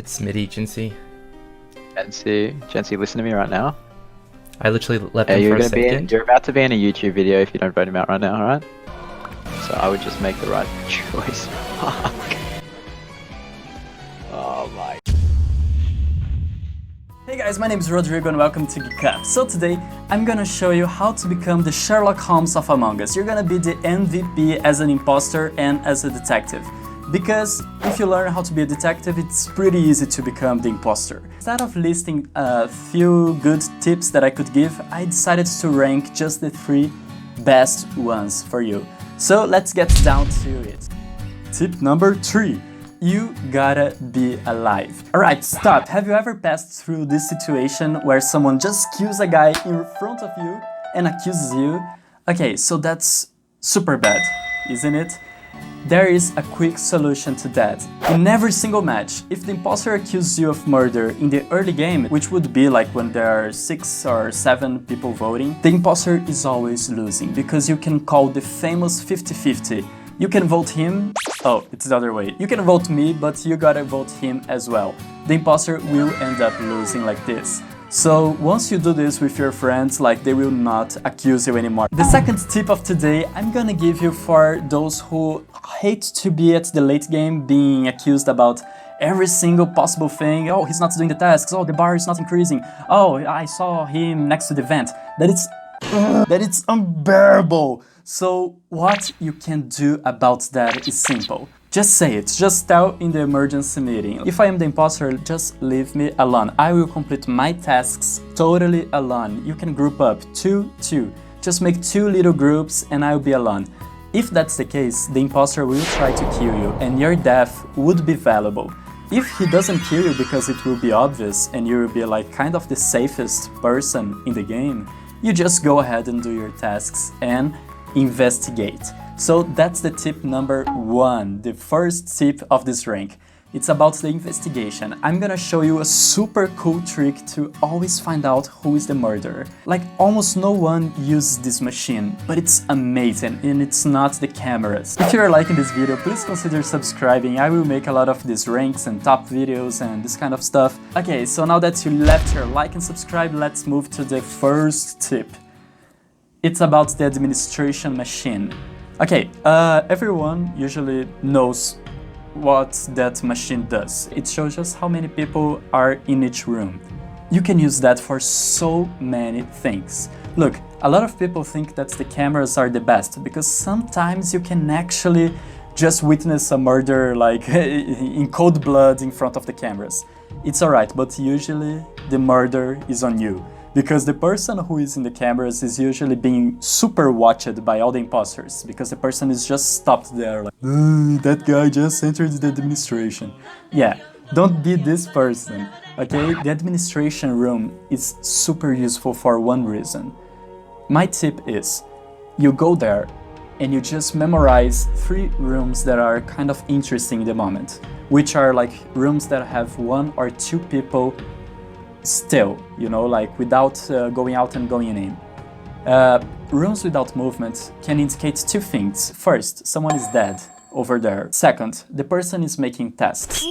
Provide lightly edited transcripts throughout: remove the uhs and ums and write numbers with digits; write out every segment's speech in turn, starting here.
It's mid-agency. Chancy, listen to me right now. I literally left him for a second. You're about to be in a YouTube video if you don't vote him out right now, alright? So I would just make the right choice. Fuck. Oh my. Hey guys, my name is Rodrigo and welcome to Geek Up. So today, I'm gonna show you how to become the Sherlock Holmes of Among Us. You're gonna be the MVP as an imposter and as a detective. Because if you learn how to be a detective, it's pretty easy to become the imposter. Instead of listing a few good tips that I could give, I decided to rank just the 3 best ones for you. So let's get down to it. Tip number 3. You gotta be alive. Alright, stop. Have you ever passed through this situation where someone just kills a guy in front of you and accuses you? Okay, so that's super bad, isn't it? There is a quick solution to that. In every single match, if the imposter accuses you of murder in the early game, which would be like when there are 6 or 7 people voting, the imposter is always losing because you can call the famous 50-50. You can vote him, oh, it's the other way. You can vote me, but you gotta vote him as well. The imposter will end up losing like this. So once you do this with your friends, like they will not accuse you anymore. The second tip of today, I'm gonna give you for those who hate to be at the late game being accused about every single possible thing. Oh, he's not doing the tasks. Oh, the bar is not increasing. Oh, I saw him next to the vent. That it's unbearable. So what you can do about that is simple. Just say it, just tell in the emergency meeting. If I am the imposter, just leave me alone. I will complete my tasks totally alone. You can group up 2-2. Just make 2 little groups and I'll be alone. If that's the case, the imposter will try to kill you and your death would be valuable. If he doesn't kill you because it will be obvious and you will be like kind of the safest person in the game, you just go ahead and do your tasks and investigate. So that's the tip number 1, the first tip of this rank. It's about the investigation. I'm gonna show you a super cool trick to always find out who is the murderer. Like almost no one uses this machine, but it's amazing and it's not the cameras. If you're liking this video, please consider subscribing. I will make a lot of these ranks and top videos and this kind of stuff. Okay, so now that you left your like and subscribe, let's move to the first tip. It's about the administration machine. Okay, everyone usually knows what that machine does. It shows us how many people are in each room. You can use that for so many things. Look, a lot of people think that the cameras are the best because sometimes you can actually just witness a murder like in cold blood in front of the cameras. It's alright, but usually the murder is on you. Because the person who is in the cameras is usually being super watched by all the imposters, because the person is just stopped there like, that guy just entered the administration. Yeah, don't be this person, okay? The administration room is super useful for one reason. My tip is, you go there and you just memorize 3 rooms that are kind of interesting in the moment, which are like rooms that have 1 or 2 people still, you know, like without going out and going in. Rooms without movement can indicate 2 things. First, someone is dead over there. Second, the person is making tasks.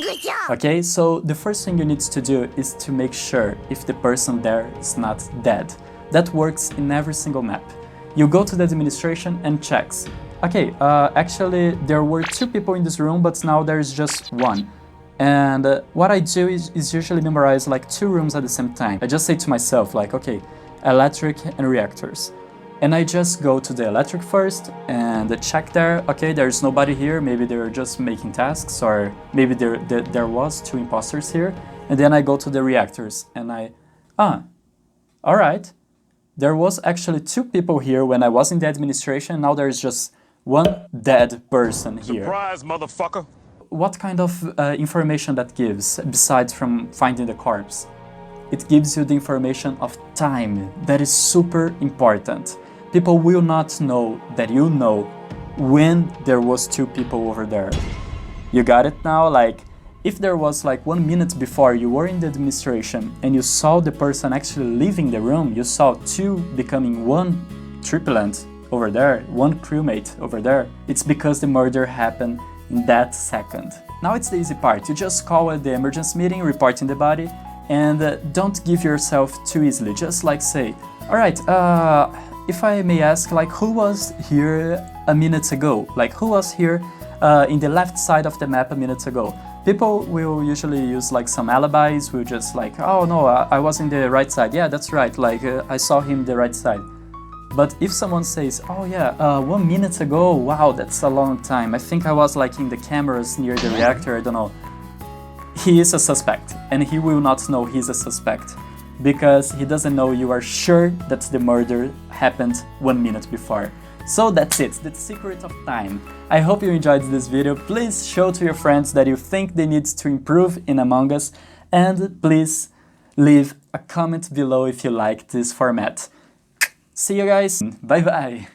Okay, so the first thing you need to do is to make sure if the person there is not dead. That works in every single map. You go to the administration and checks. Okay, actually there were 2 people in this room, but now there's just 1. And what I do is usually memorize like 2 rooms at the same time. I just say to myself like, okay, electric and reactors. And I just go to the electric first and check there. Okay, there's nobody here. Maybe they're just making tasks, or maybe there was 2 imposters here. And then I go to the reactors and all right. There was actually 2 people here when I was in the administration. Now there's just 1 dead person here. Surprise, motherfucker! What kind of information that gives, besides from finding the corpse? It gives you the information of time. That is super important. People will not know that you know when there was 2 people over there. You got it now? Like, if there was like 1 minute before you were in the administration and you saw the person actually leaving the room, you saw 2 becoming 1 triplet over there, 1 crewmate over there, it's because the murder happened in that second. Now it's the easy part. You just call the emergency meeting, reporting the body, and don't give yourself too easily. Just like say, all right, if I may ask, like who was here a minute ago? Like who was here in the left side of the map a minute ago? People will usually use like some alibis. Will just like, oh no, I was in the right side. Yeah, that's right. Like I saw him the right side. But if someone says, oh yeah, 1 minute ago, wow, that's a long time. I think I was like in the cameras near the reactor, I don't know. He is a suspect, and he will not know he's a suspect because he doesn't know you are sure that the murder happened 1 minute before. So that's it, the secret of time. I hope you enjoyed this video. Please show to your friends that you think they need to improve in Among Us, and please leave a comment below if you like this format. See you guys, bye bye!